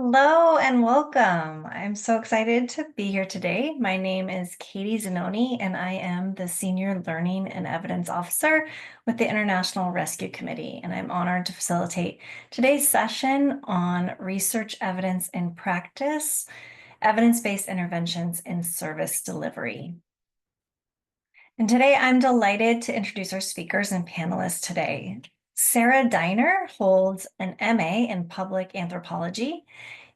Hello and welcome. I'm so excited to be here today. My name is Katie Zanoni, and I am the Senior Learning and Evidence Officer with the International Rescue Committee, and I'm honored to facilitate today's session on research evidence in practice, evidence-based interventions in service delivery. And today I'm delighted to introduce our speakers and panelists today. Sarah Diner holds an MA in Public Anthropology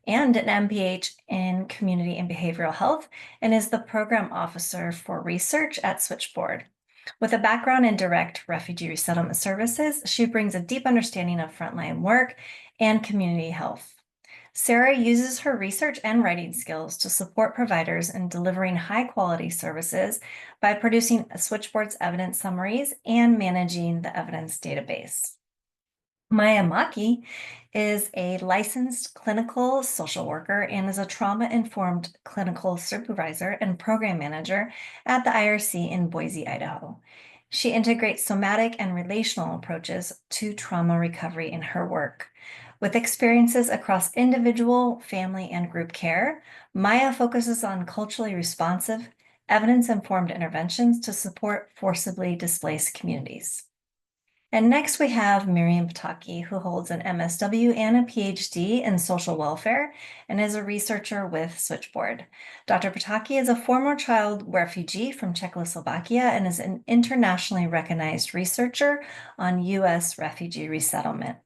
and an MPH in Community and Behavioral Health, and is the Program Officer for Research at Switchboard. With a background in direct refugee resettlement services, she brings a deep understanding of frontline work and community health. Sarah uses her research and writing skills to support providers in delivering high-quality services by producing Switchboard's evidence summaries and managing the evidence database. Myja Maki is a licensed clinical social worker and is a trauma-informed clinical supervisor and program manager at the IRC in Boise, Idaho. She integrates somatic and relational approaches to trauma recovery in her work. With experiences across individual, family, and group care, Myja focuses on culturally responsive, evidence-informed interventions to support forcibly displaced communities. And next we have Miriam Potocky, who holds an MSW and a PhD in social welfare and is a researcher with Switchboard. Dr. Potocky is a former child refugee from Czechoslovakia and is an internationally recognized researcher on U.S. refugee resettlement.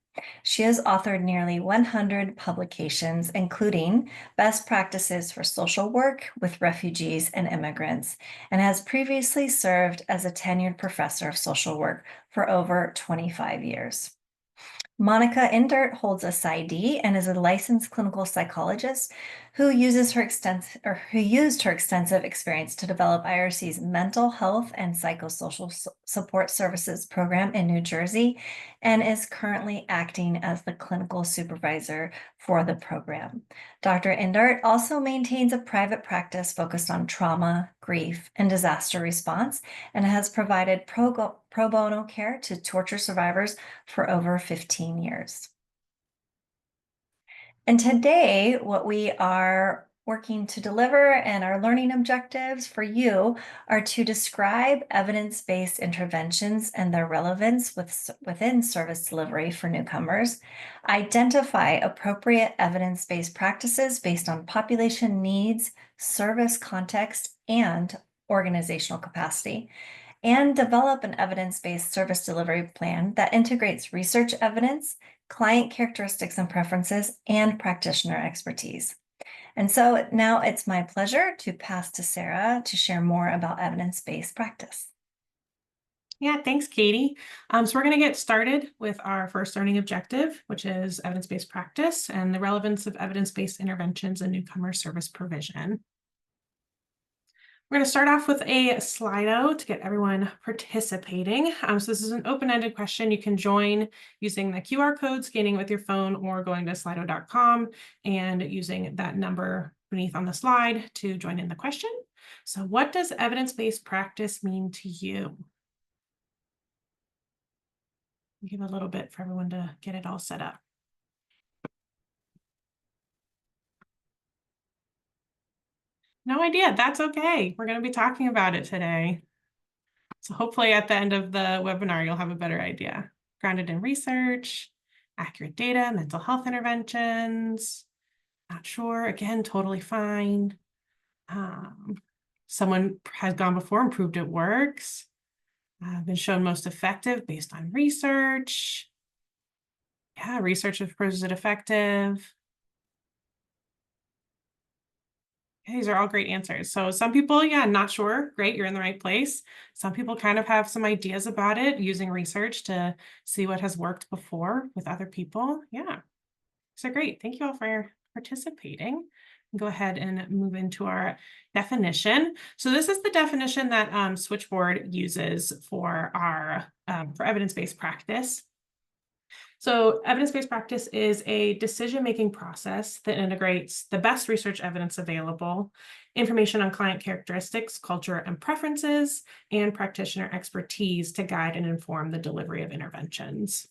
She has authored nearly 100 publications, including Best Practices for Social Work with Refugees and Immigrants, and has previously served as a tenured professor of social work for over 25 years. Monica Indart holds a PsyD and is a licensed clinical psychologist who used her extensive experience to develop IRC's mental health and psychosocial support services program in New Jersey and is currently acting as the clinical supervisor for the program. Dr. Indart also maintains a private practice focused on trauma, grief, and disaster response and has provided pro bono care to torture survivors for over 15 years. And today, what we are working to deliver and our learning objectives for you are to describe evidence-based interventions and their relevance within service delivery for newcomers, identify appropriate evidence-based practices based on population needs, service context, and organizational capacity, and develop an evidence-based service delivery plan that integrates research evidence, client characteristics and preferences, and practitioner expertise. And so now it's my pleasure to pass to Sarah to share more about evidence-based practice. Yeah, thanks, Katie. So we're going to get started with our first learning objective, which is evidence-based practice and the relevance of evidence-based interventions in newcomer service provision. We're going to start off with a Slido to get everyone participating. So this is an open-ended question. You can join using the QR code, scanning with your phone, or going to slido.com and using that number beneath on the slide to join in the question. So what does evidence-based practice mean to you? Give a little bit for everyone to get it all set up. No idea. That's okay. We're going to be talking about it today. So hopefully at the end of the webinar, you'll have a better idea. Grounded in research, accurate data, mental health interventions. Not sure. Again, totally fine. Someone has gone before and proved it works. Been shown most effective based on research. Yeah, research has proves it effective. These are all great answers. So some people, yeah, not sure. Great, you're in the right place. Some people kind of have some ideas about it using research to see what has worked before with other people. Yeah, so great. Thank you all for participating. Go ahead and move into our definition. So this is the definition that Switchboard uses for our for evidence-based practice. So evidence-based practice is a decision-making process that integrates the best research evidence available, information on client characteristics, culture, and preferences, and practitioner expertise to guide and inform the delivery of interventions.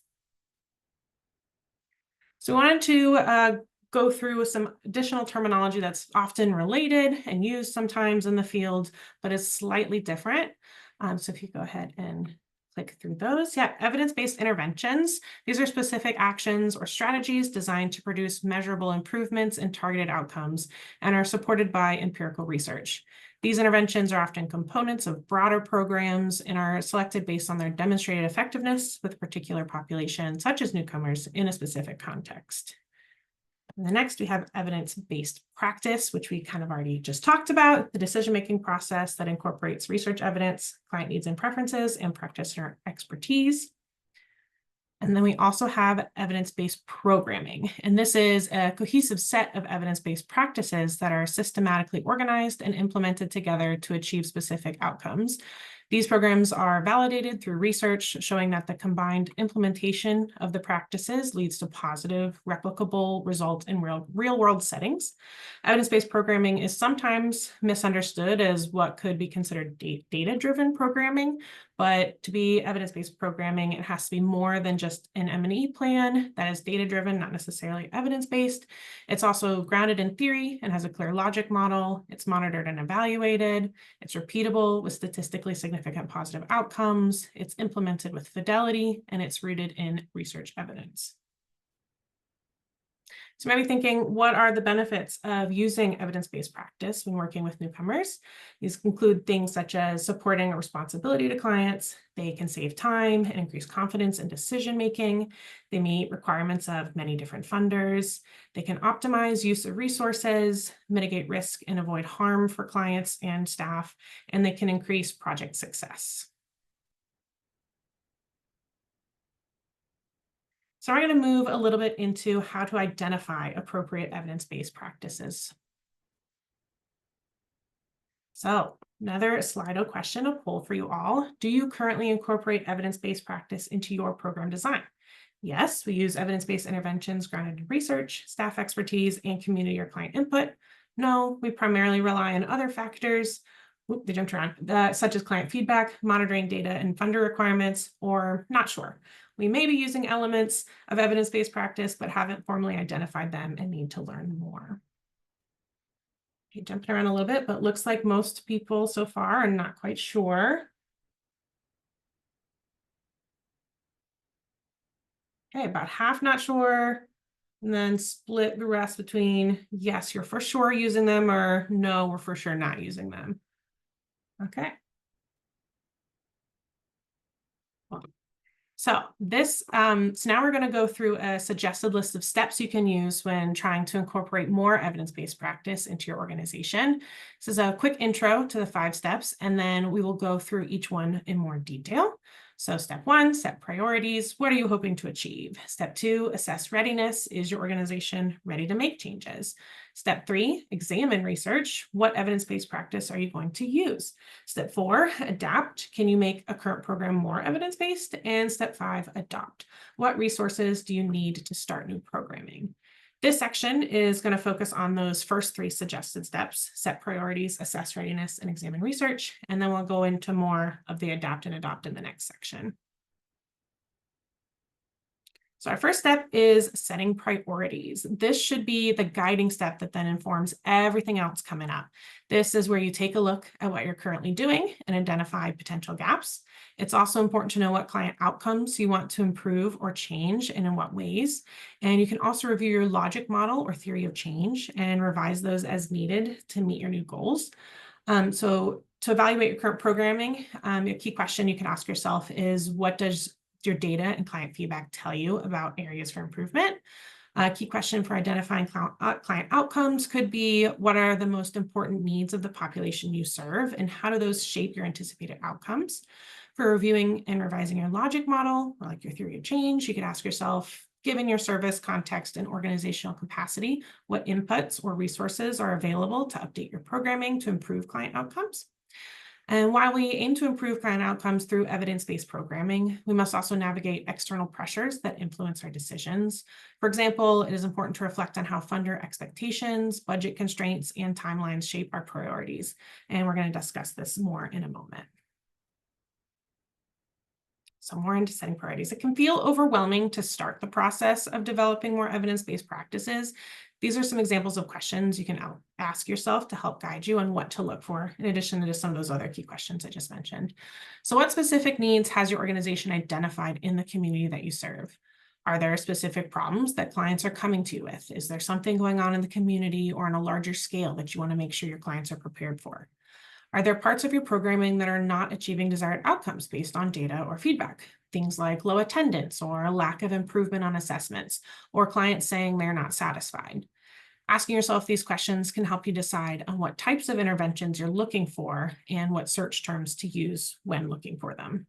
So we wanted to go through some additional terminology that's often related and used sometimes in the field, but is slightly different. So if you go ahead and click through those. Yeah, evidence-based interventions. These are specific actions or strategies designed to produce measurable improvements in targeted outcomes and are supported by empirical research. These interventions are often components of broader programs and are selected based on their demonstrated effectiveness with a particular population, such as newcomers, in a specific context. And the next, we have evidence-based practice, which we kind of already just talked about, the decision-making process that incorporates research evidence, client needs and preferences, and practitioner expertise. And then we also have evidence-based programming. And this is a cohesive set of evidence-based practices that are systematically organized and implemented together to achieve specific outcomes. These programs are validated through research showing that the combined implementation of the practices leads to positive, replicable results in real-world settings. Evidence-based programming is sometimes misunderstood as what could be considered data-driven programming, but to be evidence-based programming, it has to be more than just an M&E plan that is data-driven, not necessarily evidence-based. It's also grounded in theory and has a clear logic model. It's monitored and evaluated. It's repeatable with statistically significant positive outcomes. It's implemented with fidelity, and it's rooted in research evidence. So maybe thinking, what are the benefits of using evidence-based practice when working with newcomers? These include things such as supporting a responsibility to clients. They can save time and increase confidence in decision-making. They meet requirements of many different funders. They can optimize use of resources, mitigate risk and avoid harm for clients and staff, and they can increase project success. So we're going to move a little bit into how to identify appropriate evidence-based practices. So another Slido question, a poll for you all. Do you currently incorporate evidence-based practice into your program design? Yes, we use evidence-based interventions grounded in research, staff expertise, and community or client input. No, we primarily rely on other factors, they jumped around, such as client feedback, monitoring data and funder requirements, or not sure. We may be using elements of evidence-based practice, but haven't formally identified them and need to learn more. Okay, jumping around a little bit, but looks like most people so far are not quite sure. Okay, about half not sure, and then split the rest between, yes, you're for sure using them, or no, we're for sure not using them. Okay. So now we're going to go through a suggested list of steps you can use when trying to incorporate more evidence-based practice into your organization. This is a quick intro to the 5 steps, and then we will go through each one in more detail. So step 1, set priorities. What are you hoping to achieve? Step 2, assess readiness. Is your organization ready to make changes? Step 3, examine research. What evidence-based practice are you going to use? Step 4, adapt. Can you make a current program more evidence-based? And step 5, adopt. What resources do you need to start new programming? This section is going to focus on those first 3 suggested steps: set priorities, assess readiness, and examine research. And then we'll go into more of the adapt and adopt in the next section. So our first step is setting priorities. This should be the guiding step that then informs everything else coming up. This is where you take a look at what you're currently doing and identify potential gaps. It's also important to know what client outcomes you want to improve or change and in what ways. And you can also review your logic model or theory of change and revise those as needed to meet your new goals. So to evaluate your current programming, a key question you can ask yourself is, what does your data and client feedback tell you about areas for improvement? A key question for identifying client outcomes could be, what are the most important needs of the population you serve, and how do those shape your anticipated outcomes? For reviewing and revising your logic model, or like your theory of change, you could ask yourself, given your service context and organizational capacity, what inputs or resources are available to update your programming to improve client outcomes? And while we aim to improve client outcomes through evidence-based programming, we must also navigate external pressures that influence our decisions. For example, it is important to reflect on how funder expectations, budget constraints, and timelines shape our priorities. And we're going to discuss this more in a moment. So more into setting priorities. It can feel overwhelming to start the process of developing more evidence-based practices. These are some examples of questions you can ask yourself to help guide you on what to look for, in addition to some of those other key questions I just mentioned. So what specific needs has your organization identified in the community that you serve? Are there specific problems that clients are coming to you with? Is there something going on in the community or on a larger scale that you want to make sure your clients are prepared for? Are there parts of your programming that are not achieving desired outcomes based on data or feedback? Things like low attendance or a lack of improvement on assessments, or clients saying they're not satisfied. Asking yourself these questions can help you decide on what types of interventions you're looking for and what search terms to use when looking for them.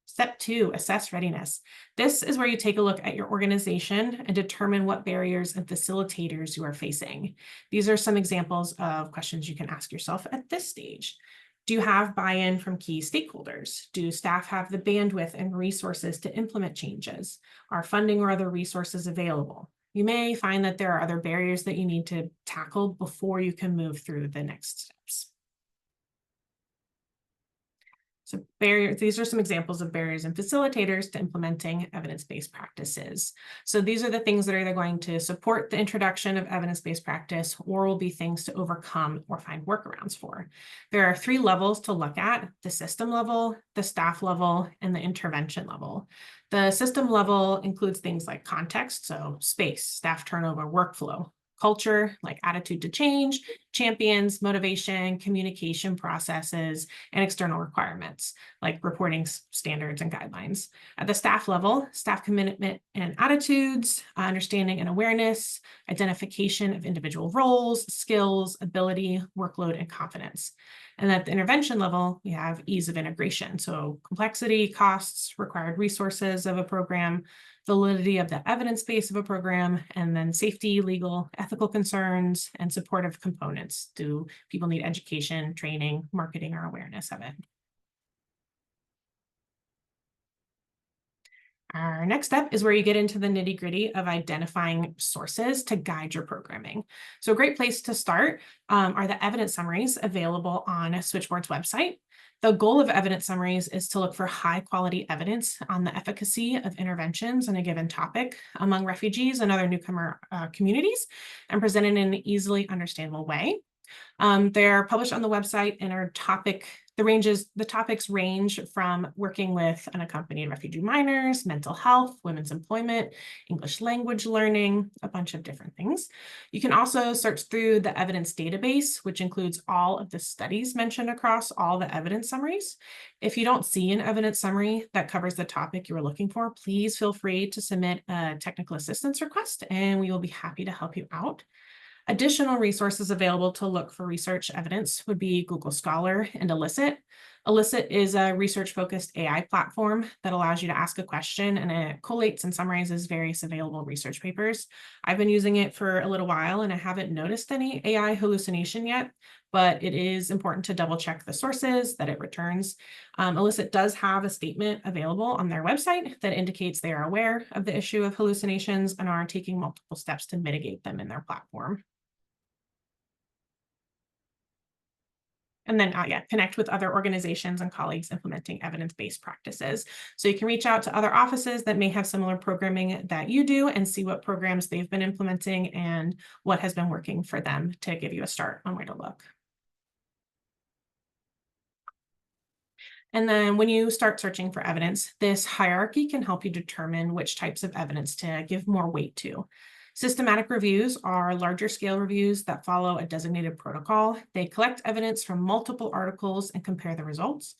Step 2, assess readiness. This is where you take a look at your organization and determine what barriers and facilitators you are facing. These are some examples of questions you can ask yourself at this stage. Do you have buy-in from key stakeholders? Do staff have the bandwidth and resources to implement changes? Are funding or other resources available? You may find that there are other barriers that you need to tackle before you can move through the next steps. So these are some examples of barriers and facilitators to implementing evidence-based practices. So these are the things that are either going to support the introduction of evidence-based practice or will be things to overcome or find workarounds for. There are 3 levels to look at: the system level, the staff level, and the intervention level. The system level includes things like context, so space, staff turnover, workflow; culture, like attitude to change; champions, motivation, communication processes; and external requirements, like reporting standards and guidelines. At the staff level, staff commitment and attitudes, understanding and awareness, identification of individual roles, skills, ability, workload, and confidence. And at the intervention level, we have ease of integration, so complexity, costs, required resources of a program, validity of the evidence base of a program, and then safety, legal, ethical concerns, and supportive components. Do people need education, training, marketing, or awareness of it? Our next step is where you get into the nitty-gritty of identifying sources to guide your programming. So a great place to start are the evidence summaries available on Switchboard's website. The goal of evidence summaries is to look for high-quality evidence on the efficacy of interventions in a given topic among refugees and other newcomer communities, and presented in an easily understandable way. They're published on the website and are the topics range from working with unaccompanied refugee minors, mental health, women's employment, English language learning, a bunch of different things. You can also search through the evidence database, which includes all of the studies mentioned across all the evidence summaries. If you don't see an evidence summary that covers the topic you are looking for, please feel free to submit a technical assistance request, and we will be happy to help you out. Additional resources available to look for research evidence would be Google Scholar and Elicit. Elicit is a research-focused AI platform that allows you to ask a question and it collates and summarizes various available research papers. I've been using it for a little while and I haven't noticed any AI hallucination yet, but it is important to double check the sources that it returns. Elicit does have a statement available on their website that indicates they are aware of the issue of hallucinations and are taking multiple steps to mitigate them in their platform. And then, connect with other organizations and colleagues implementing evidence-based practices. So you can reach out to other offices that may have similar programming that you do and see what programs they've been implementing and what has been working for them to give you a start on where to look. And then when you start searching for evidence, this hierarchy can help you determine which types of evidence to give more weight to. Systematic reviews are larger scale reviews that follow a designated protocol. They collect evidence from multiple articles and compare the results.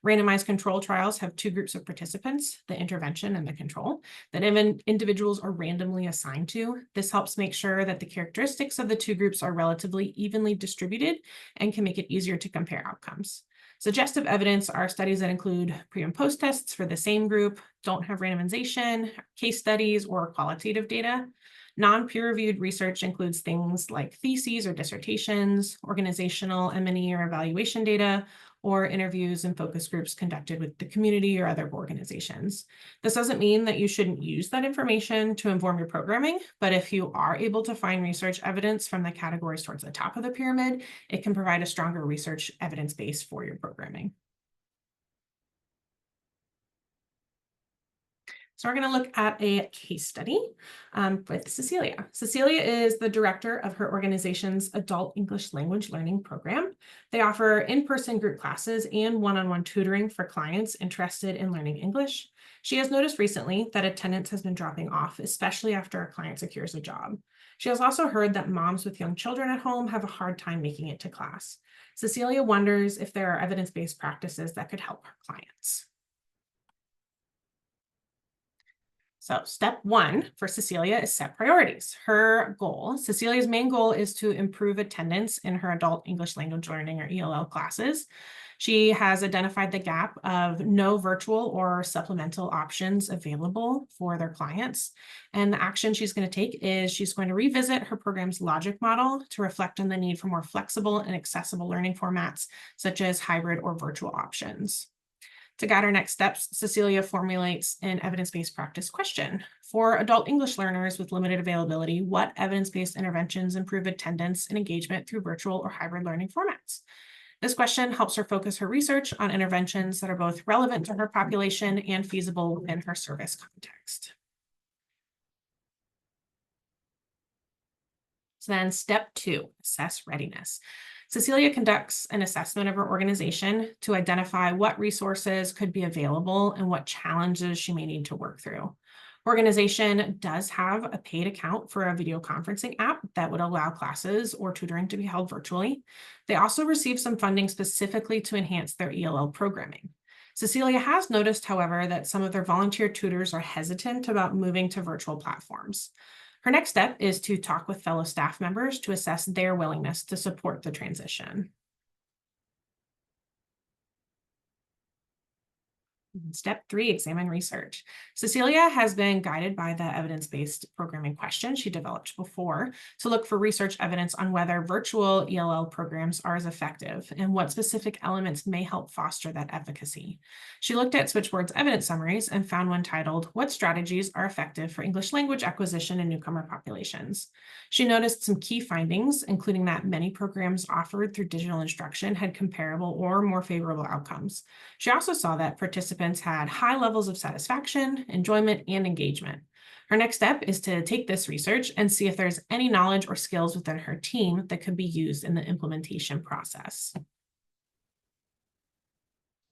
Randomized control trials have 2 groups of participants, the intervention and the control, that individuals are randomly assigned to. This helps make sure that the characteristics of the 2 groups are relatively evenly distributed and can make it easier to compare outcomes. Suggestive evidence are studies that include pre- and post tests for the same group, don't have randomization, case studies, or qualitative data. Non-peer-reviewed research includes things like theses or dissertations, organizational M&E or evaluation data, or interviews and focus groups conducted with the community or other organizations. This doesn't mean that you shouldn't use that information to inform your programming, but if you are able to find research evidence from the categories towards the top of the pyramid, it can provide a stronger research evidence base for your programming. So we're going to look at a case study with Cecilia. Cecilia is the director of her organization's Adult English Language Learning Program. They offer in-person group classes and one-on-one tutoring for clients interested in learning English. She has noticed recently that attendance has been dropping off, especially after a client secures a job. She has also heard that moms with young children at home have a hard time making it to class. Cecilia wonders if there are evidence-based practices that could help her clients. So step one for Cecilia is set priorities. Cecilia's main goal is to improve attendance in her adult English language learning or ELL classes. She has identified the gap of no virtual or supplemental options available for their clients. And the action she's going to take is she's going to revisit her program's logic model to reflect on the need for more flexible and accessible learning formats, such as hybrid or virtual options. To guide our next steps, Cecilia formulates an evidence-based practice question. For adult English learners with limited availability, what evidence-based interventions improve attendance and engagement through virtual or hybrid learning formats? This question helps her focus her research on interventions that are both relevant to her population and feasible within her service context. So then step two, assess readiness. Cecilia conducts an assessment of her organization to identify what resources could be available and what challenges she may need to work through. Organization does have a paid account for a video conferencing app that would allow classes or tutoring to be held virtually. They also receive some funding specifically to enhance their ELL programming. Cecilia has noticed, however, that some of their volunteer tutors are hesitant about moving to virtual platforms. Her next step is to talk with fellow staff members to assess their willingness to support the transition. Step three, examine research. Cecilia has been guided by the evidence-based programming question she developed before to look for research evidence on whether virtual ELL programs are as effective and what specific elements may help foster that efficacy. She looked at Switchboard's evidence summaries and found one titled, "What Strategies Are Effective for English Language Acquisition in Newcomer Populations?" She noticed some key findings, including that many programs offered through digital instruction had comparable or more favorable outcomes. She also saw that participants had high levels of satisfaction, enjoyment, and engagement. Her next step is to take this research and see if there's any knowledge or skills within her team that could be used in the implementation process.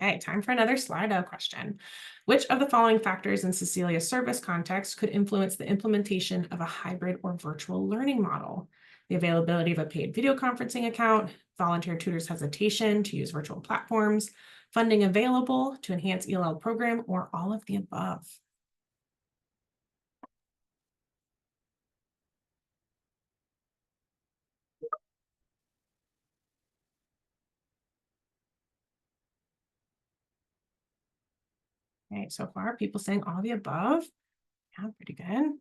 Okay, time for another Slido question. Which of the following factors in Cecilia's service context could influence the implementation of a hybrid or virtual learning model? The availability of a paid video conferencing account, volunteer tutors' hesitation to use virtual platforms, funding available to enhance ELL program, or all of the above? Okay, so far, people saying all the above. Yeah, pretty good.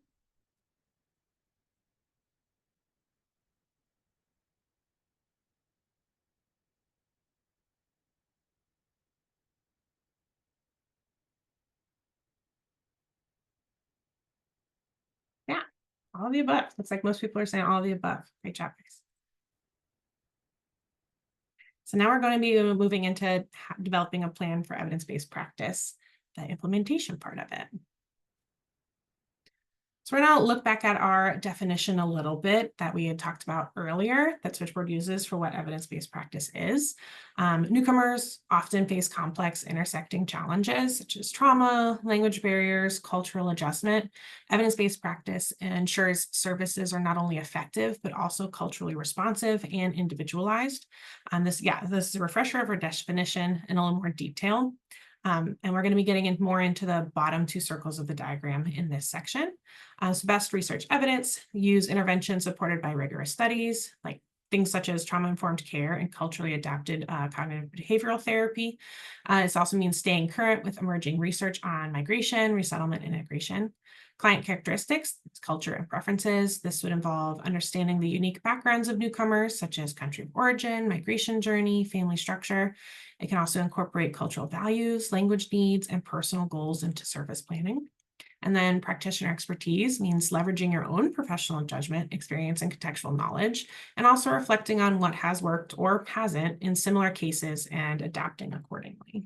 Yeah, all the above. Looks like most people are saying all the above. Great job, guys. So now we're going to be moving into developing a plan for evidence-based practice, the implementation part of it. So we're going to look back at our definition a little bit that we had talked about earlier that Switchboard uses for what evidence-based practice is. Newcomers often face complex intersecting challenges such as trauma, language barriers, cultural adjustment. Evidence-based practice ensures services are not only effective, but also culturally responsive and individualized. This is a refresher of our definition in a little more detail. And we're going to be getting more into the bottom two circles of the diagram in this section. So best research evidence, use interventions supported by rigorous studies, like things such as trauma-informed care and culturally adapted cognitive behavioral therapy. This also means staying current with emerging research on migration, resettlement, and integration. Client characteristics, culture and preferences. This would involve understanding the unique backgrounds of newcomers, such as country of origin, migration journey, family structure. It can also incorporate cultural values, language needs, and personal goals into service planning. And then practitioner expertise means leveraging your own professional judgment, experience, and contextual knowledge, and also reflecting on what has worked or hasn't in similar cases and adapting accordingly.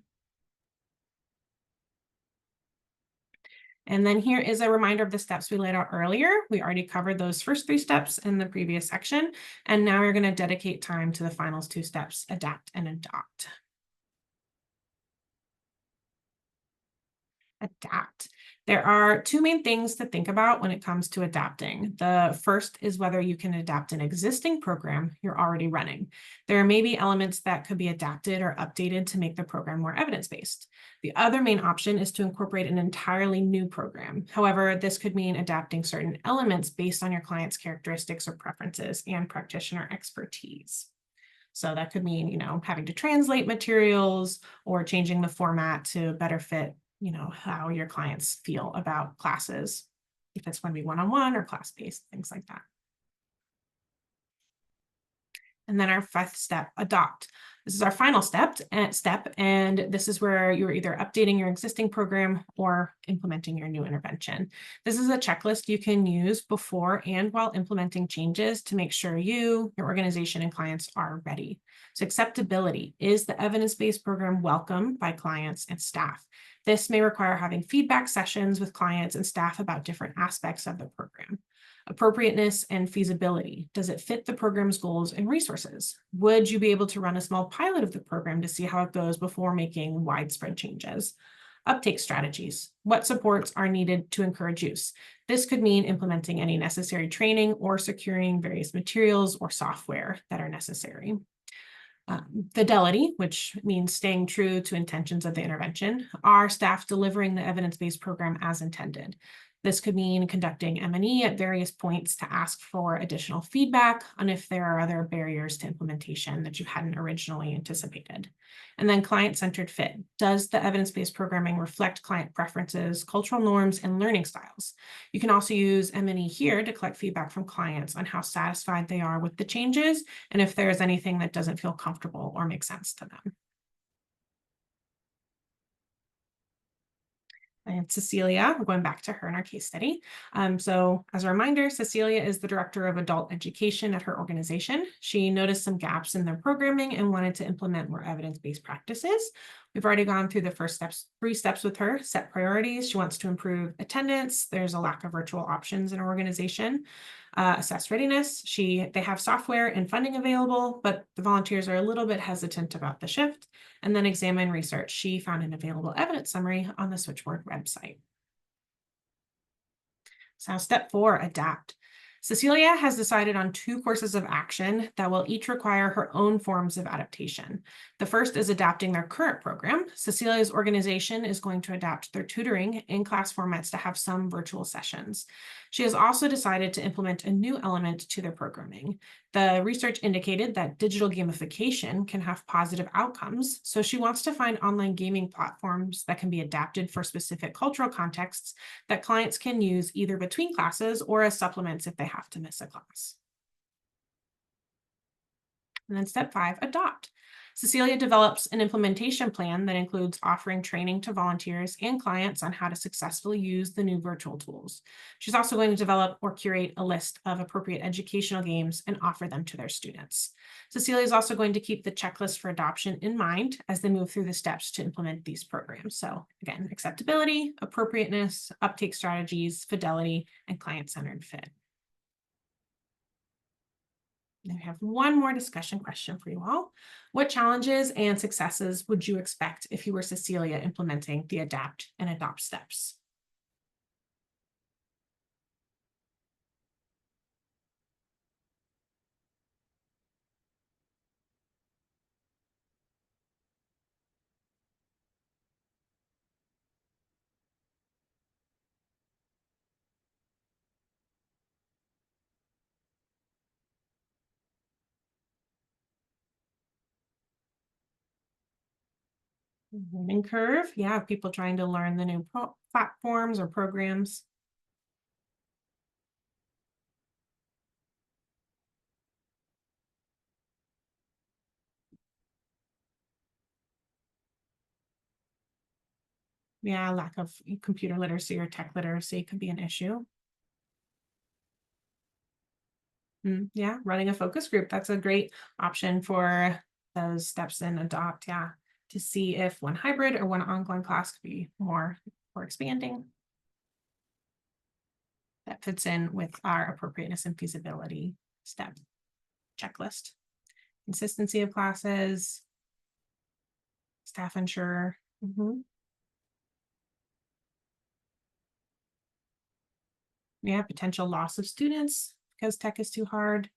And then here is a reminder of the steps we laid out earlier. We already covered those first 3 steps in the previous section, and now we're going to dedicate time to the final 2 steps, adapt and adopt. Adapt. There are 2 main things to think about when it comes to adapting. The first is whether you can adapt an existing program you're already running. There may be elements that could be adapted or updated to make the program more evidence-based. The other main option is to incorporate an entirely new program. However, this could mean adapting certain elements based on your client's characteristics or preferences and practitioner expertise. So that could mean, having to translate materials or changing the format to better fit how your clients feel about classes, if it's going to be one-on-one or class-based, things like that. And then our 5th step, adopt. This is our final step, and this is where you're either updating your existing program or implementing your new intervention. This is a checklist you can use before and while implementing changes to make sure you, your organization, and clients are ready. So acceptability. Is the evidence-based program welcome by clients and staff? This may require having feedback sessions with clients and staff about different aspects of the program. Appropriateness and feasibility. Does it fit the program's goals and resources? Would you be able to run a small pilot of the program to see how it goes before making widespread changes? Uptake strategies. What supports are needed to encourage use? This could mean implementing any necessary training or securing various materials or software that are necessary. Fidelity, which means staying true to intentions of the intervention. Are staff delivering the evidence-based program as intended? This could mean conducting M&E at various points to ask for additional feedback on if there are other barriers to implementation that you hadn't originally anticipated. And then client-centered fit. Does the evidence-based programming reflect client preferences, cultural norms, and learning styles? You can also use M&E here to collect feedback from clients on how satisfied they are with the changes and if there is anything that doesn't feel comfortable or make sense to them. And Cecilia, we're going back to her in our case study. So as a reminder, Cecilia is the director of adult education at her organization. She noticed some gaps in their programming and wanted to implement more evidence-based practices. We've already gone through the first 3 steps with her. Set priorities. She wants to improve attendance. There's a lack of virtual options in her organization. Assess readiness. They have software and funding available, but the volunteers are a little bit hesitant about the shift. And then examine research. She found an available evidence summary on the Switchboard website. So step 4, adapt. Cecilia has decided on 2 courses of action that will each require her own forms of adaptation. The first is adapting their current program. Cecilia's organization is going to adapt their tutoring in class formats to have some virtual sessions. She has also decided to implement a new element to their programming. The research indicated that digital gamification can have positive outcomes, so she wants to find online gaming platforms that can be adapted for specific cultural contexts that clients can use either between classes or as supplements if they have to miss a class. And then step 5, adopt. Cecilia develops an implementation plan that includes offering training to volunteers and clients on how to successfully use the new virtual tools. She's also going to develop or curate a list of appropriate educational games and offer them to their students. Cecilia is also going to keep the checklist for adoption in mind as they move through the steps to implement these programs. So again, acceptability, appropriateness, uptake strategies, fidelity, and client-centered fit. And we have one more discussion question for you all. What challenges and successes would you expect if you were Cecilia implementing the adapt and adopt steps? Learning curve, yeah, people trying to learn the new platforms or programs. Yeah, lack of computer literacy or tech literacy could be an issue. Yeah, running a focus group, that's a great option for those steps in adopt, yeah, to see if one hybrid or one ongoing class could be more expanding. that fits in with our appropriateness and feasibility step checklist. Consistency of classes, staff ensure. Yeah, potential loss of students because tech is too hard.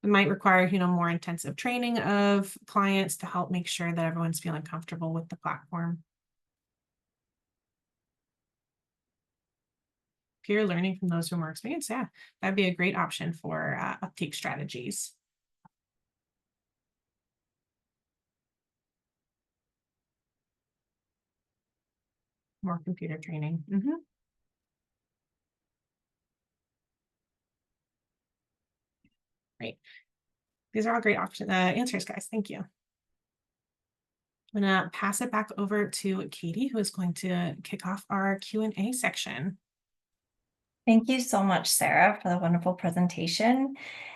It might require, more intensive training of clients to help make sure that everyone's feeling comfortable with the platform. Peer learning from those who are more experienced, yeah, that'd be a great option for uptake strategies. More computer training. Great. These are all great answers, guys. Thank you. I'm gonna pass it back over to Katie, who is going to kick off our Q&A section. Thank you so much, Sarah, for the wonderful presentation.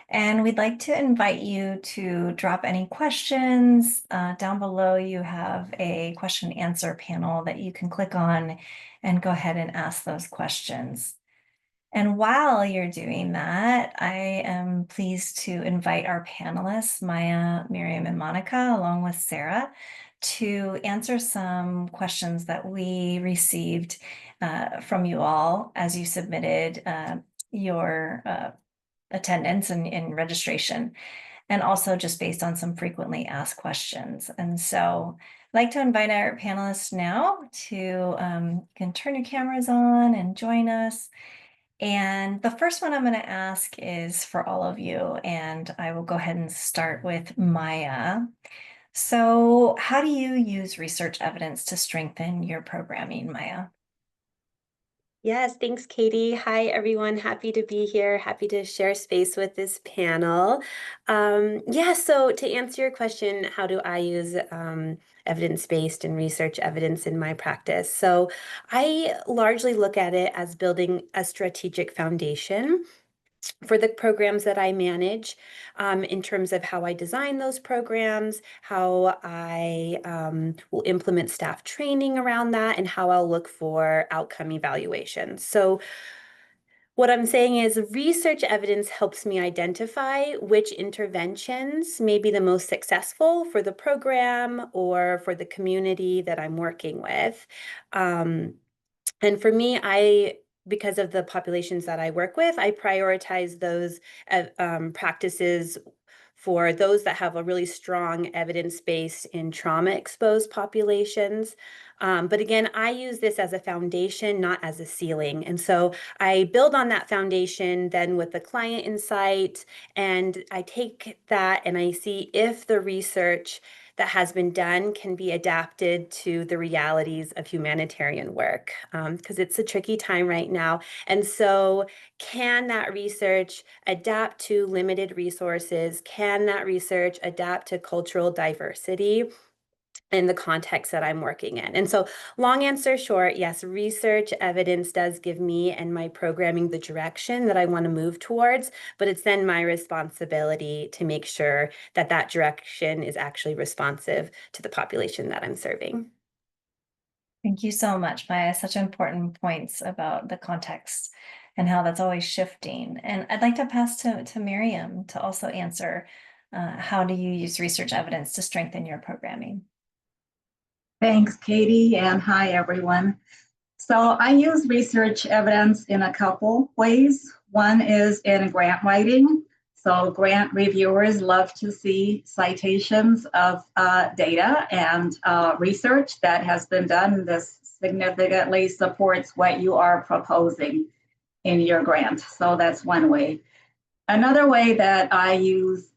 And we'd like to invite you to drop any questions. Down below, you have a question and answer panel that you can click on and go ahead and ask those questions. And while you're doing that, I am pleased to invite our panelists, Myja, Miriam, and Monica, along with Sarah, to answer some questions that we received from you all as you submitted your attendance and registration, and also just based on some frequently asked questions. And so I'd like to invite our panelists now to, you can turn your cameras on and join us. And the first one I'm going to ask is for all of you, and I will go ahead and start with Myja. So how do you use research evidence to strengthen your programming, Myja? Yes, thanks, Katie. Hi, everyone. Happy to be here. Happy to share space with this panel. So to answer your question, how do I use evidence-based and research evidence in my practice? So I largely look at it as building a strategic foundation for the programs that I manage, in terms of how I design those programs, how I will implement staff training around that, and how I'll look for outcome evaluations. So what I'm saying is research evidence helps me identify which interventions may be the most successful for the program or for the community that I'm working with. And for me, because of the populations that I work with, I prioritize those practices for those that have a really strong evidence base in trauma-exposed populations. But again, I use this as a foundation, not as a ceiling. And so I build on that foundation then with the client insight, and I take that and I see if the research that has been done can be adapted to the realities of humanitarian work, because it's a tricky time right now. And so can that research adapt to limited resources? Can that research adapt to cultural diversity in the context that I'm working in? And so long answer short, yes, research evidence does give me and my programming the direction that I want to move towards, but it's then my responsibility to make sure that that direction is actually responsive to the population that I'm serving. Thank you so much, Myja. Such important points about the context and how that's always shifting. And I'd like to pass to Miriam to also answer, how do you use research evidence to strengthen your programming? Thanks, Katie, and hi, everyone. So I use research evidence in a couple ways. One is in grant writing. So grant reviewers love to see citations of data and research that has been done. This significantly supports what you are proposing in your grant. So that's one way. Another way that I use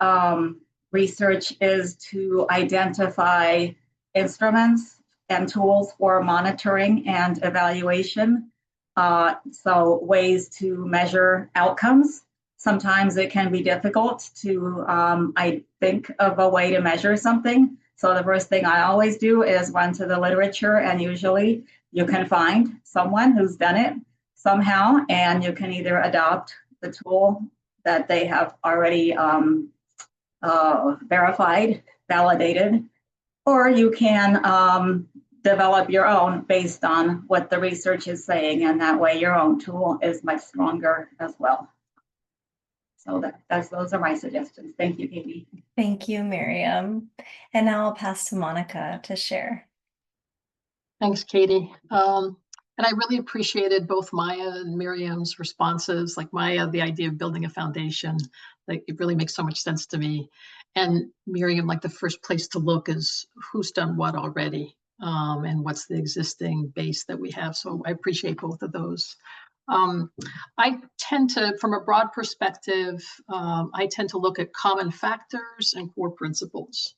research is to identify instruments and tools for monitoring and evaluation. So ways to measure outcomes. Sometimes it can be difficult to, I think of a way to measure something. So the first thing I always do is run to the literature, and usually you can find someone who's done it somehow, and you can either adopt the tool that they have already verified, validated, or you can develop your own based on what the research is saying, and that way your own tool is much stronger as well. So those are my suggestions. Thank you, Katie. Thank you, Miriam. And now I'll pass to Monica to share. Thanks, Katie. And I really appreciated both Myja and Miriam's responses. Like Myja, the idea of building a foundation, like it really makes so much sense to me. And Miriam, like the first place to look is who's done what already, and what's the existing base that we have. So I appreciate both of those. I tend to, from a broad perspective, I tend to look at common factors and core principles.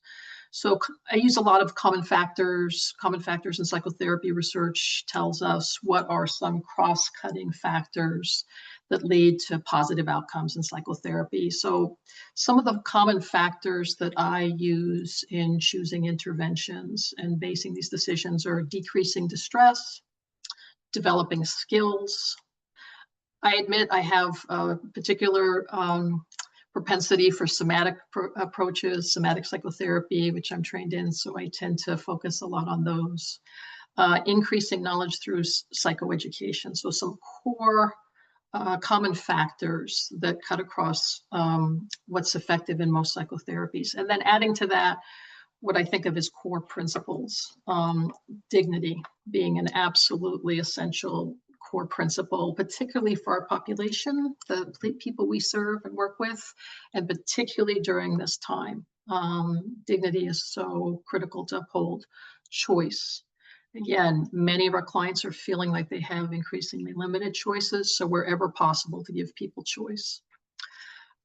So I use a lot of common factors. Common factors in psychotherapy research tells us what are some cross-cutting factors that lead to positive outcomes in psychotherapy. So some of the common factors that I use in choosing interventions and basing these decisions are decreasing distress, developing skills. I admit I have a particular propensity for somatic approaches, somatic psychotherapy, which I'm trained in, so I tend to focus a lot on those. Increasing knowledge through psychoeducation, so some core common factors that cut across what's effective in most psychotherapies. And then adding to that, what I think of as core principles, dignity being an absolutely essential core principle, particularly for our population, the people we serve and work with, and particularly during this time. Dignity is so critical to uphold. Choice. Again, many of our clients are feeling like they have increasingly limited choices, so wherever possible to give people choice.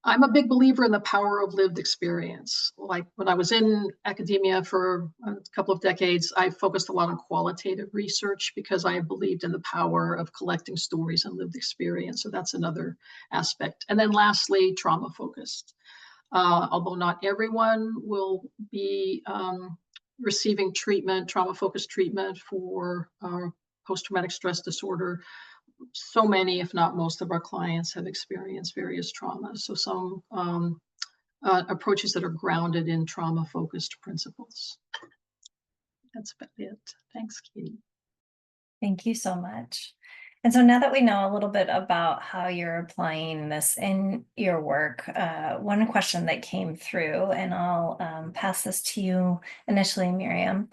I'm a big believer in the power of lived experience. Like when I was in academia for a couple of decades, I focused a lot on qualitative research because I believed in the power of collecting stories and lived experience. So that's another aspect. And then lastly, trauma focused. Although not everyone will be receiving treatment, trauma focused treatment for post-traumatic stress disorder, so many, if not most of our clients have experienced various traumas. So some approaches that are grounded in trauma-focused principles. That's about it. Thanks, Katie. Thank you so much. And so now that we know a little bit about how you're applying this in your work, one question that came through, and I'll pass this to you initially, Miriam,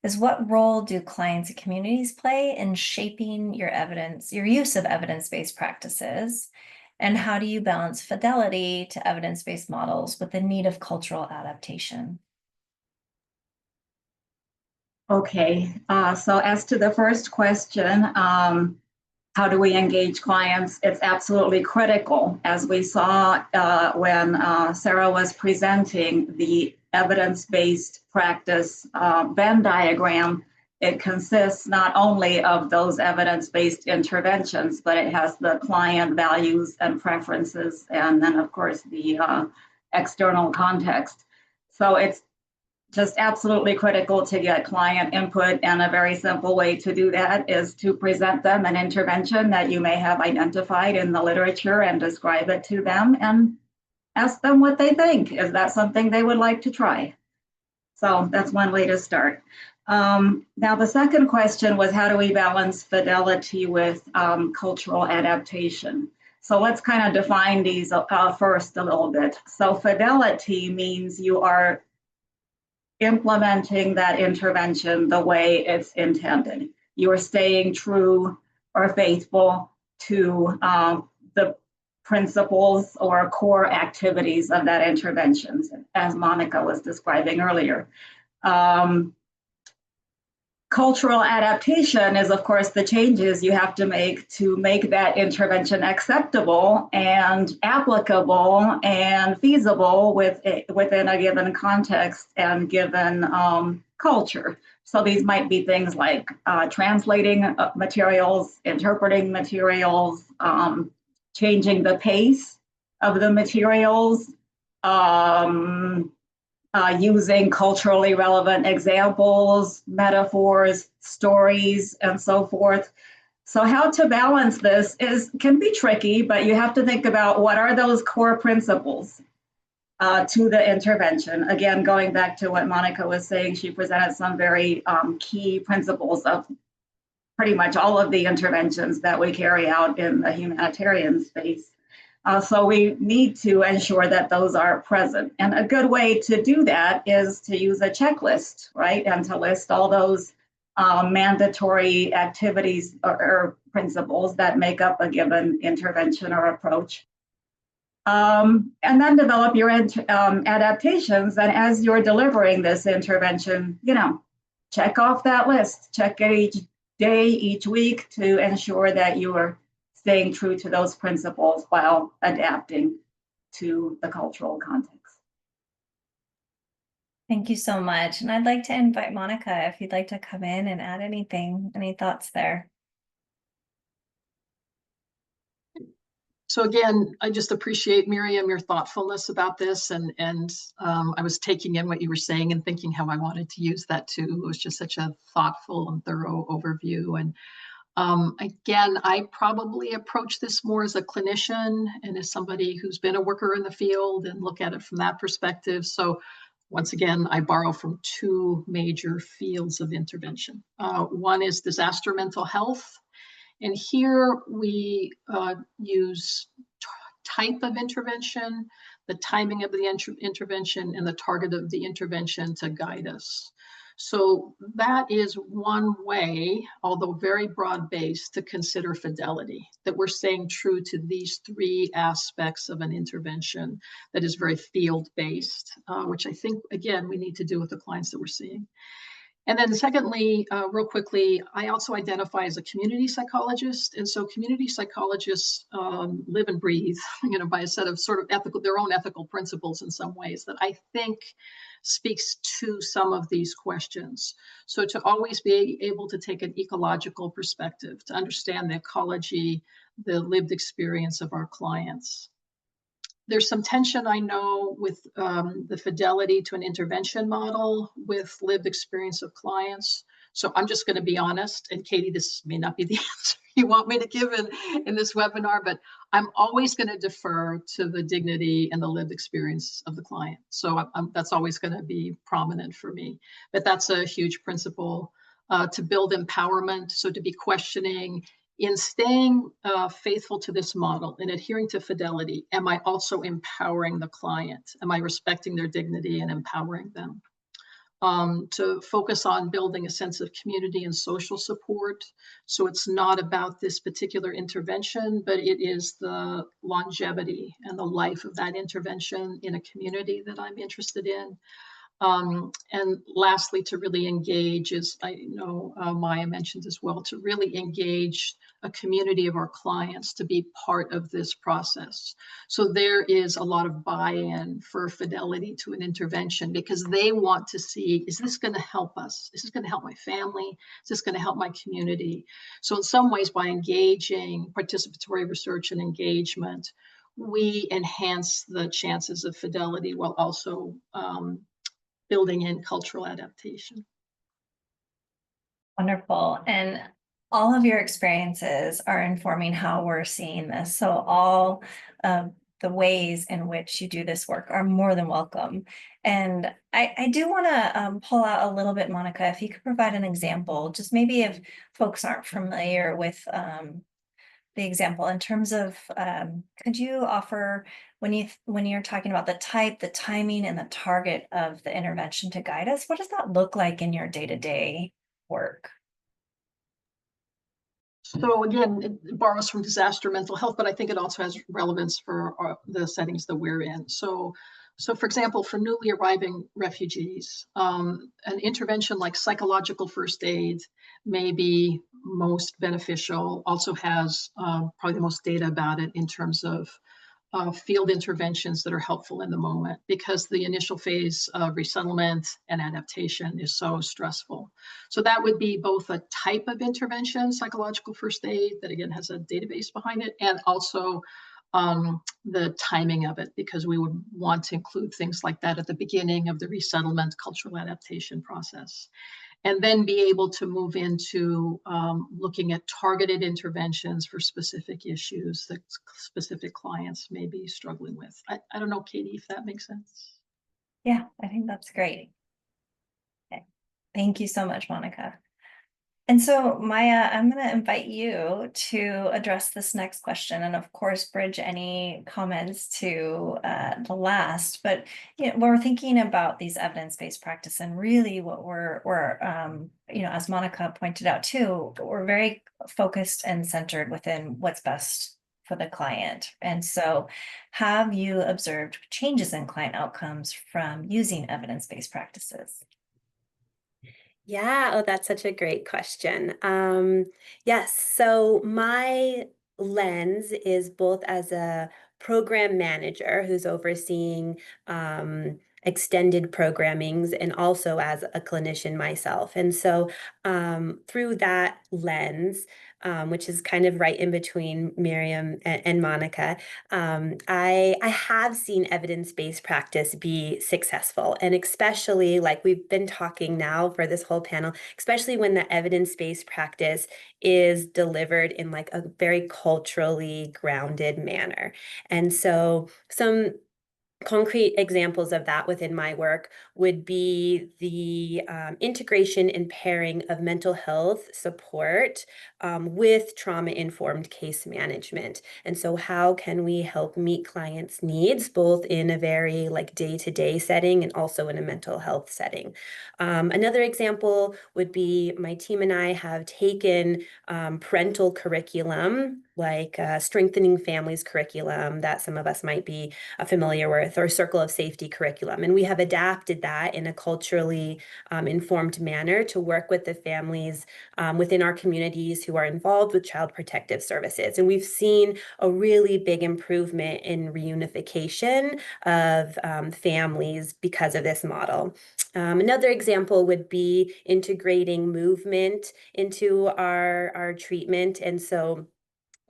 is what role do clients and communities play in shaping your use of evidence-based practices? And how do you balance fidelity to evidence-based models with the need of cultural adaptation? Okay, so as to the first question, how do we engage clients? It's absolutely critical. As we saw when Sarah was presenting the evidence-based practice Venn diagram, it consists not only of those evidence-based interventions, but it has the client values and preferences, and then of course the external context. So it's just absolutely critical to get client input, and a very simple way to do that is to present them an intervention that you may have identified in the literature and describe it to them and ask them what they think. Is that something they would like to try? So that's one way to start. Now the second question was, how do we balance fidelity with cultural adaptation? So let's kind of define these first a little bit. So fidelity means you are implementing that intervention the way it's intended. You are staying true or faithful to the principles or core activities of that intervention, as Monica was describing earlier. Cultural adaptation is, of course, the changes you have to make that intervention acceptable and applicable and feasible within a given context and given culture. So these might be things like translating materials, interpreting materials, changing the pace of the materials, using culturally relevant examples, metaphors, stories, and so forth. So how to balance this can be tricky, but you have to think about what are those core principles. to the intervention. Again, going back to what Monica was saying, she presented some very key principles of pretty much all of the interventions that we carry out in the humanitarian space. So we need to ensure that those are present. And a good way to do that is to use a checklist, right? And to list all those mandatory activities or principles that make up a given intervention or approach. And then develop your adaptations. And as you're delivering this intervention, check off that list, check it each day, each week to ensure that you are staying true to those principles while adapting to the cultural context. Thank you so much. And I'd like to invite Monica if you'd like to come in and add anything, any thoughts there. So again, I just appreciate, Miriam, your thoughtfulness about this. And I was taking in what you were saying and thinking how I wanted to use that too. It was just such a thoughtful and thorough overview. And again, I probably approach this more as a clinician and as somebody who's been a worker in the field and look at it from that perspective. So once again, I borrow from two major fields of intervention. One is disaster mental health. And here we use type of intervention, the timing of the intervention, and the target of the intervention to guide us. So that is one way, although very broad-based, to consider fidelity, that we're staying true to these three aspects of an intervention that is very field-based, which I think, again, we need to do with the clients that we're seeing. And then secondly, real quickly, I also identify as a community psychologist. And so community psychologists live and breathe, by a set of sort of their own ethical principles in some ways that I think speaks to some of these questions. So to always be able to take an ecological perspective, to understand the ecology, the lived experience of our clients. There's some tension, I know, with the fidelity to an intervention model with lived experience of clients. So I'm just going to be honest, and Katie, this may not be the answer you want me to give in this webinar, but I'm always going to defer to the dignity and the lived experience of the client. So that's always going to be prominent for me. But that's a huge principle to build empowerment. So to be questioning, in staying faithful to this model and adhering to fidelity, am I also empowering the client? Am I respecting their dignity and empowering them? To focus on building a sense of community and social support. So it's not about this particular intervention, but it is the longevity and the life of that intervention in a community that I'm interested in. And lastly, to really engage, as I know Myja mentioned as well, to really engage a community of our clients to be part of this process. So there is a lot of buy-in for fidelity to an intervention because they want to see, is this going to help us? Is this going to help my family? Is this going to help my community? So in some ways, by engaging participatory research and engagement, we enhance the chances of fidelity while also building in cultural adaptation. Wonderful. And all of your experiences are informing how we're seeing this. So all of the ways in which you do this work are more than welcome. And I do want to pull out a little bit, Monica, if you could provide an example, just maybe if folks aren't familiar with the example in terms of, could you offer, when you're talking about the type, the timing, and the target of the intervention to guide us, what does that look like in your day-to-day work? So again, it borrows from disaster mental health, but I think it also has relevance for the settings that we're in. So for example, for newly arriving refugees, an intervention like psychological first aid may be most beneficial, also has probably the most data about it in terms of field interventions that are helpful in the moment because the initial phase of resettlement and adaptation is so stressful. So that would be both a type of intervention, psychological first aid, that again has a database behind it, and also the timing of it, because we would want to include things like that at the beginning of the resettlement cultural adaptation process. and then be able to move into looking at targeted interventions for specific issues that specific clients may be struggling with. I don't know, Katie, if that makes sense. Yeah, I think that's great. Okay. Thank you so much, Monica. And so, Myja, I'm going to invite you to address this next question, and of course, bridge any comments to the last. But we're thinking about these evidence-based practice, and really, what we're as Monica pointed out too, we're very focused and centered within what's best for the client. And so, have you observed changes in client outcomes from using evidence-based practices? Yeah, oh, that's such a great question. Yes, so my lens is both as a program manager who's overseeing extended programmings and also as a clinician myself. And so through that lens, which is kind of right in between Miriam and Monica, I have seen evidence-based practice be successful, and especially like we've been talking now for this whole panel, especially when the evidence-based practice is delivered in like a very culturally grounded manner. And so some concrete examples of that within my work would be the integration and pairing of mental health support with trauma-informed case management. And so how can we help meet clients' needs, both in a very like day-to-day setting and also in a mental health setting? Another example would be my team and I have taken parental curriculum, like strengthening families curriculum that some of us might be familiar with, or circle of safety curriculum. And we have adapted that in a culturally informed manner to work with the families within our communities who are involved with child protective services. And we've seen a really big improvement in reunification of families because of this model. Another example would be integrating movement into our treatment. And so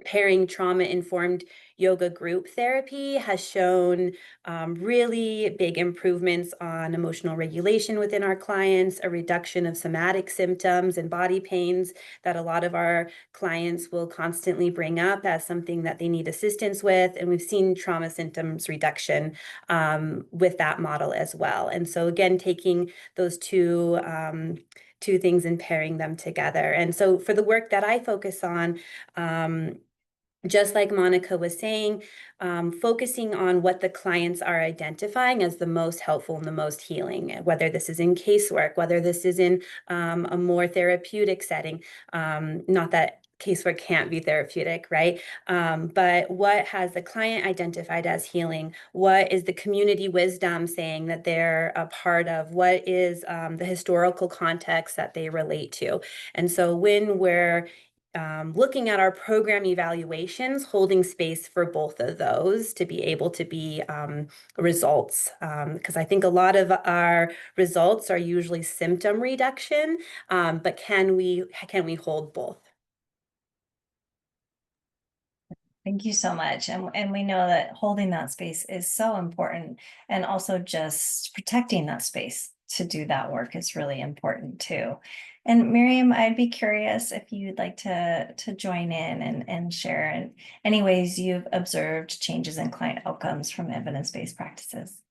pairing trauma-informed yoga group therapy has shown really big improvements on emotional regulation within our clients, a reduction of somatic symptoms and body pains that a lot of our clients will constantly bring up as something that they need assistance with. And we've seen trauma symptoms reduction with that model as well. And so again, taking those two things and pairing them together. And so for the work that I focus on, just like Monica was saying, focusing on what the clients are identifying as the most helpful and the most healing, whether this is in casework, whether this is in a more therapeutic setting. Not that casework can't be therapeutic, right? But what has the client identified as healing? What is the community wisdom saying that they're a part of? What is the historical context that they relate to? And so when we're looking at our program evaluations, holding space for both of those to be able to be results. Because I think a lot of our results are usually symptom reduction, but can we hold both? Thank you so much. And we know that holding that space is so important, and also just protecting that space to do that work is really important too. And Miriam, I'd be curious if you'd like to join in and share any ways you've observed changes in client outcomes from evidence-based practices.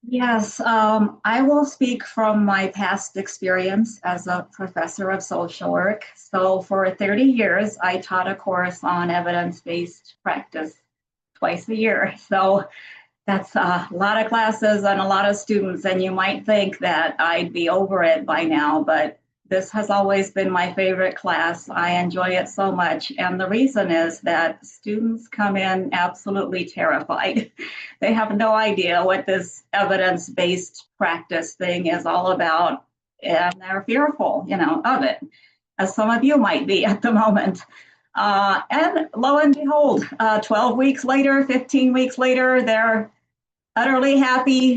Yes, I will speak from my past experience as a professor of social work. So for 30 years, I taught a course on evidence-based practice twice a year. So that's a lot of classes and a lot of students, and you might think that I'd be over it by now, but this has always been my favorite class. I enjoy it so much. And the reason is that students come in absolutely terrified. They have no idea what this evidence-based practice thing is all about, and they're fearful, of it, as some of you might be at the moment. And lo and behold, 12 weeks later, 15 weeks later, they're utterly happy,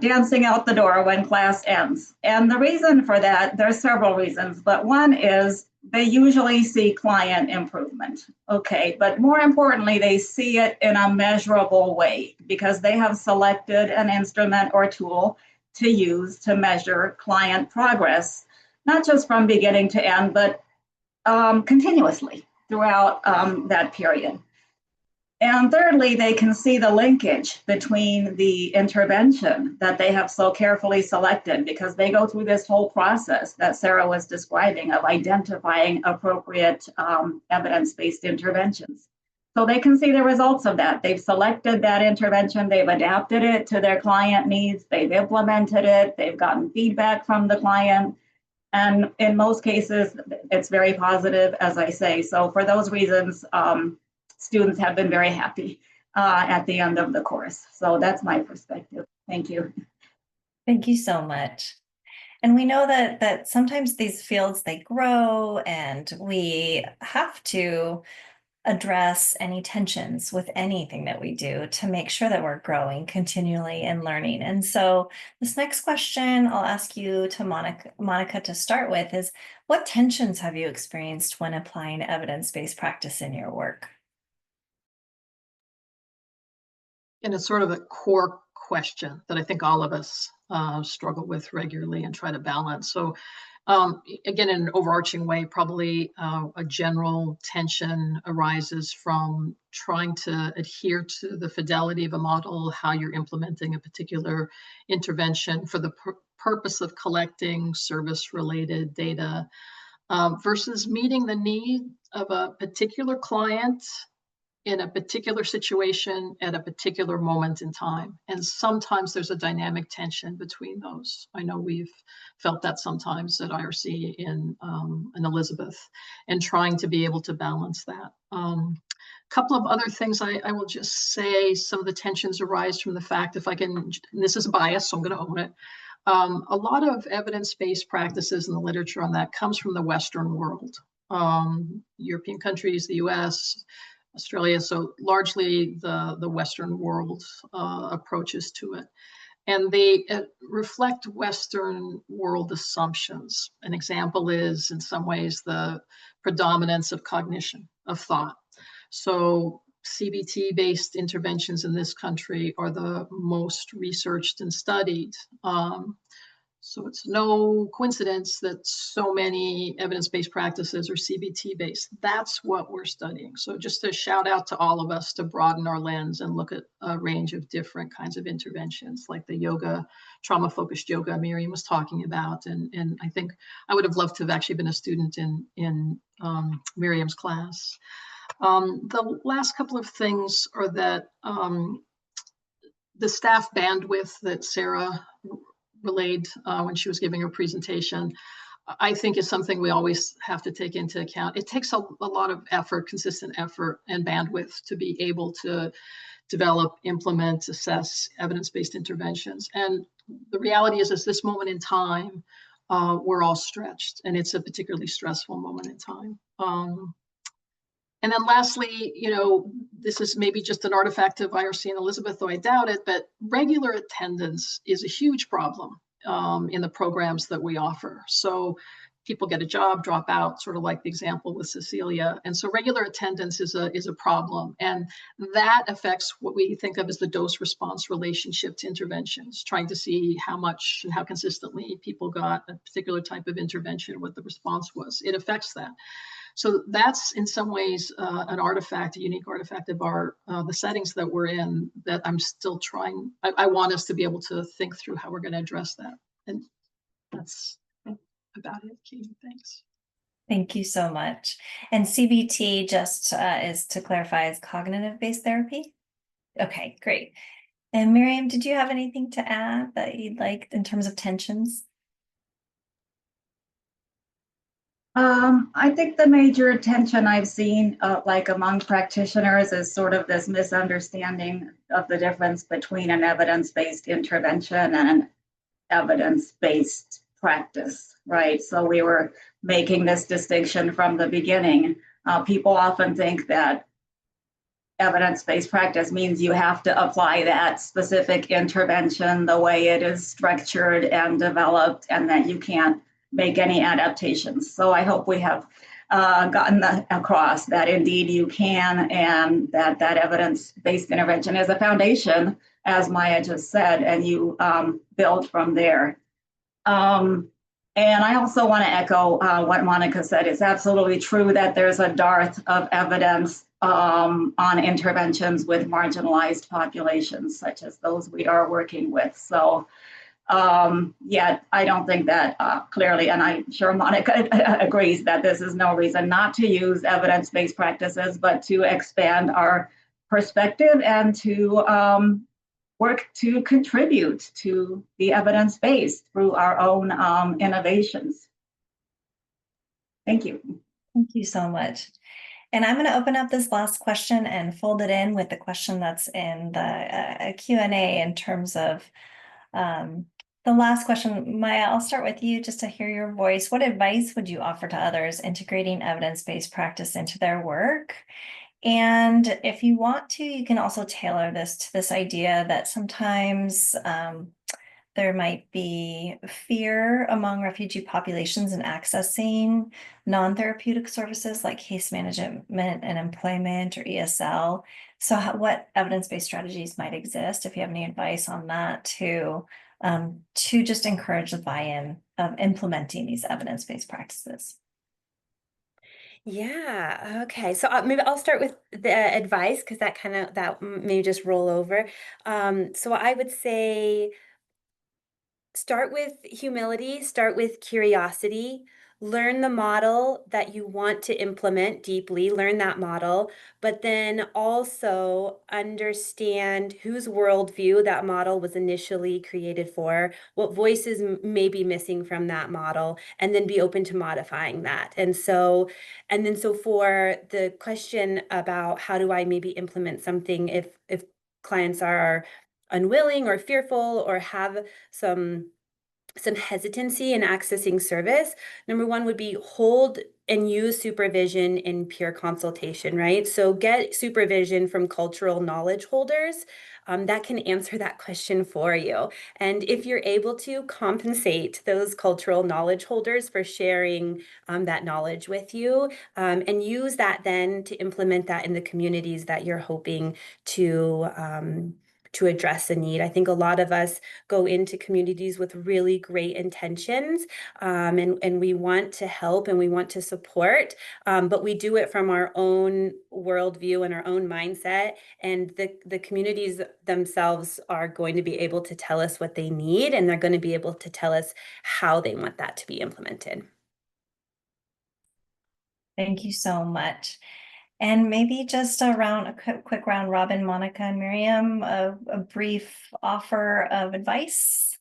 dancing out the door when class ends. And the reason for that, there's several reasons, but one is they usually see client improvement. Okay, but more importantly, they see it in a measurable way because they have selected an instrument or tool to use to measure client progress, not just from beginning to end, but continuously throughout that period. And thirdly, they can see the linkage between the intervention that they have so carefully selected, because they go through this whole process that Sarah was describing of identifying appropriate evidence-based interventions. So they can see the results of that. They've selected that intervention, they've adapted it to their client needs, they've implemented it, they've gotten feedback from the client. And in most cases, it's very positive, as I say. So for those reasons, students have been very happy at the end of the course. So that's my perspective. Thank you. Thank you so much. And we know that sometimes these fields, they grow, and we have to address any tensions with anything that we do to make sure that we're growing continually and learning. And so this next question I'll ask you to Monica to start with is, what tensions have you experienced when applying evidence-based practice in your work? And it's sort of a core question that I think all of us struggle with regularly and try to balance. So again, in an overarching way, probably a general tension arises from trying to adhere to the fidelity of a model, how you're implementing a particular intervention for the purpose of collecting service-related data versus meeting the need of a particular client in a particular situation at a particular moment in time. And sometimes there's a dynamic tension between those. I know we've felt that sometimes at IRC in Elizabeth, and trying to be able to balance that. Couple of other things I will just say, some of the tensions arise from the fact, if I can, this is a bias, so I'm going to own it. A lot of evidence-based practices in the literature on that comes from the Western world, European countries, the US, Australia, so largely the Western world approaches to it. And they reflect Western world assumptions. An example is, in some ways, the predominance of cognition, of thought. So CBT-based interventions in this country are the most researched and studied. So it's no coincidence that so many evidence-based practices are CBT-based. That's what we're studying. So just a shout out to all of us to broaden our lens and look at a range of different kinds of interventions, like the yoga, trauma-focused yoga Miriam was talking about. And I think I would have loved to have actually been a student in Miriam's class. The last couple of things are that the staff bandwidth that Sarah relayed when she was giving her presentation, I think is something we always have to take into account. It takes a lot of effort, consistent effort and bandwidth to be able to develop, implement, assess evidence-based interventions. And the reality is, at this moment in time, we're all stretched, and it's a particularly stressful moment in time. And then lastly, you know, this is maybe just an artifact of IRC and Elizabeth, though I doubt it, but regular attendance is a huge problem in the programs that we offer. So people get a job, drop out, sort of like the example with Cecilia. And so regular attendance is a problem. And that affects what we think of as the dose-response relationship to interventions, trying to see how much and how consistently people got a particular type of intervention, what the response was. It affects that. So that's in some ways an artifact, a unique artifact of our the settings that we're in, that I'm still trying. I want us to be able to think through how we're going to address that. And that's about it, Katie. Thanks. Thank you so much. And CBT, just is to clarify, is cognitive-based therapy? Okay, great. And Miriam, did you have anything to add that you'd like in terms of tensions? I think the major tension I've seen, like among practitioners, is sort of this misunderstanding of the difference between an evidence-based intervention and an evidence-based practice, right? So we were making this distinction from the beginning. People often think that evidence-based practice means you have to apply that specific intervention the way it is structured and developed, and that you can't make any adaptations. So I hope we have gotten across that indeed you can, and that evidence-based intervention is a foundation as Myja just said, and you build from there. And I also want to echo what Monica said. It's absolutely true that there's a dearth of evidence on interventions with marginalized populations, such as those we are working with. So yeah, I don't think that clearly, and I'm sure Monica agrees that this is no reason not to use evidence-based practices, but to expand our perspective and to work to contribute to the evidence-based through our own innovations. Thank you. Thank you so much. And I'm going to open up this last question and fold it in with the question that's in the Q&A in terms of the last question. Myja, I'll start with you just to hear your voice. What advice would you offer to others integrating evidence-based practice into their work? And if you want to, you can also tailor this to this idea that sometimes there might be fear among refugee populations in accessing non-therapeutic services like case management and employment or ESL. So what evidence-based strategies might exist, if you have any advice on that, to just encourage the buy-in of implementing these evidence-based practices? Yeah, okay. So maybe I'll start with the advice because that may just roll over. So I would say start with humility, start with curiosity, learn the model that you want to implement deeply, learn that model, but then also understand whose worldview that model was initially created for, what voices may be missing from that model, and then be open to modifying that. And then so for the question about how do I maybe implement something if clients are unwilling or fearful or have some hesitancy in accessing service, number one would be hold and use supervision in peer consultation, right? So get supervision from cultural knowledge holders that can answer that question for you. And if you're able to, compensate those cultural knowledge holders for sharing that knowledge with you, and use that then to implement that in the communities that you're hoping to address a need. I think a lot of us go into communities with really great intentions, and we want to help and we want to support, but we do it from our own worldview and our own mindset, and the communities themselves are going to be able to tell us what they need, and they're going to be able to tell us how they want that to be implemented. Thank you so much. And maybe just a quick round robin, Monica and Miriam, a brief offer of advice.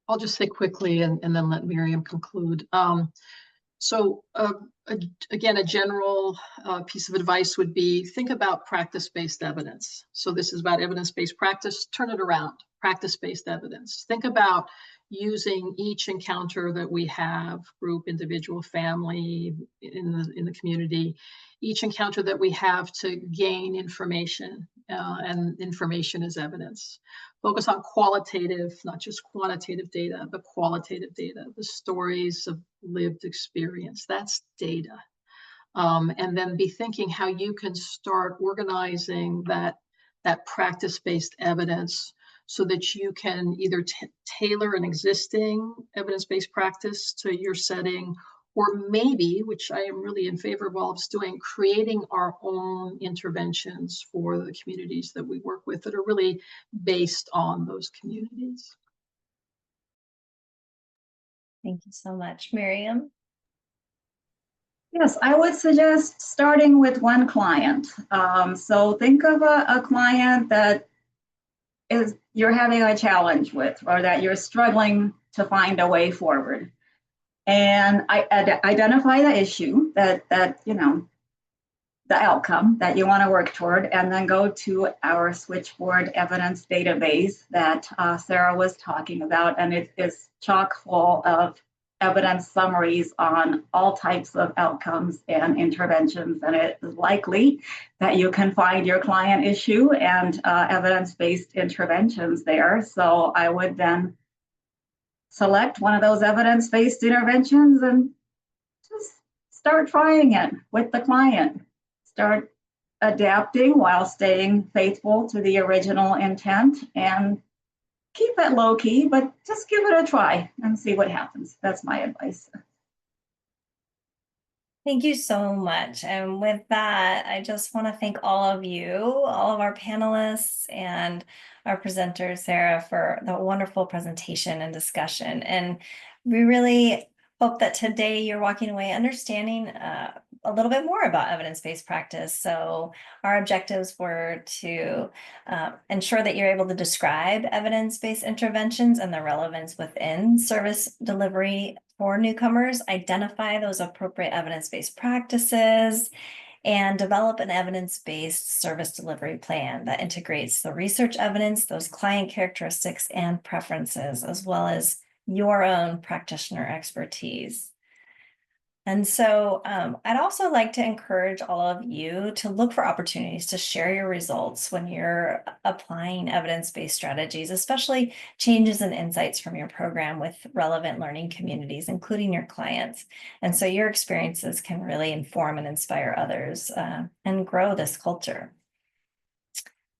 I'll just say quickly and then let Miriam conclude. Again, a general piece of advice would be think about practice-based evidence. So this is about evidence-based practice. Turn it around, practice-based evidence. Think about using each encounter that we have, group, individual, family, in the community, each encounter that we have to gain information, and information is evidence. Focus on qualitative, not just quantitative data, but qualitative data, the stories of lived experience, that's data. And then be thinking how you can start organizing that practice-based evidence so that you can either tailor an existing evidence-based practice to your setting, or maybe, which I am really in favor of all of us doing, creating our own interventions for the communities that we work with that are really based on those communities. Thank you so much. Miriam? Yes, I would suggest starting with one client. So think of a client that you're having a challenge with, or that you're struggling to find a way forward. And identify the issue that the outcome that you want to work toward, and then go to our Switchboard evidence database that Sarah was talking about. And it is chock full of evidence summaries on all types of outcomes and interventions. And it is likely that you can find your client issue and evidence-based interventions there. So I would then select one of those evidence-based interventions and just start trying it with the client. Start adapting while staying faithful to the original intent, and keep it low key, but just give it a try and see what happens. That's my advice. Thank you so much. And with that, I just want to thank all of you, all of our panelists and our presenter, Sarah, for the wonderful presentation and discussion. And we really hope that today you're walking away understanding a little bit more about evidence-based practice. So our objectives were to ensure that you're able to describe evidence-based interventions and their relevance within service delivery for newcomers, identify those appropriate evidence-based practices, and develop an evidence-based service delivery plan that integrates the research evidence, those client characteristics and preferences, as well as your own practitioner expertise. And so I'd also like to encourage all of you to look for opportunities to share your results when you're applying evidence-based strategies, especially changes and insights from your program with relevant learning communities, including your clients. And so your experiences can really inform and inspire others and grow this culture.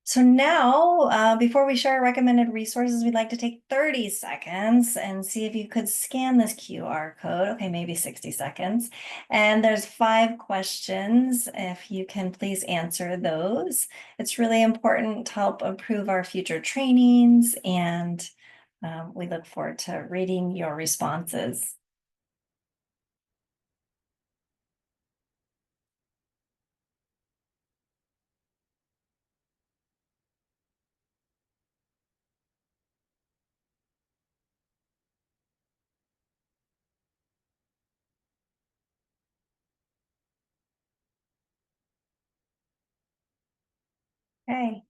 So now, before we share recommended resources, we'd like to take 30 seconds and see if you could scan this QR code. Okay, maybe 60 seconds. And there's 5 questions. If you can please answer those. It's really important to help improve our future trainings, and we look forward to reading your responses. Okay.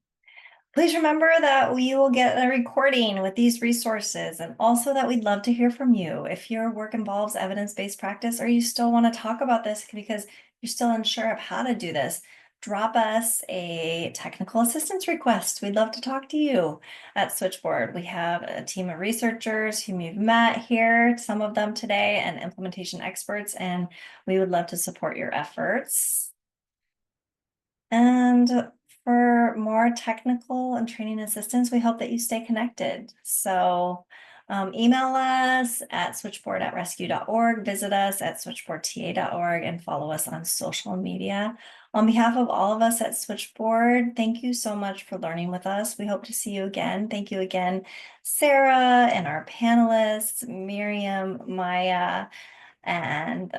Please remember that we will get a recording with these resources, and also that we'd love to hear from you. If your work involves evidence-based practice or you still want to talk about this because you're still unsure of how to do this, drop us a technical assistance request. We'd love to talk to you at Switchboard. We have a team of researchers whom you've met here, some of them today, and implementation experts, and we would love to support your efforts. And for more technical and training assistance, we hope that you stay connected. So email us at switchboard@rescue.org, visit us at switchboardta.org, and follow us on social media. On behalf of all of us at Switchboard, thank you so much for learning with us. We hope to see you again. Thank you again, Sarah, and our panelists, Miriam, Myja, and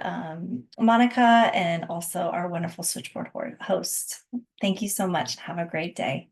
Monica, and also our wonderful Switchboard host. Thank you so much. Have a great day.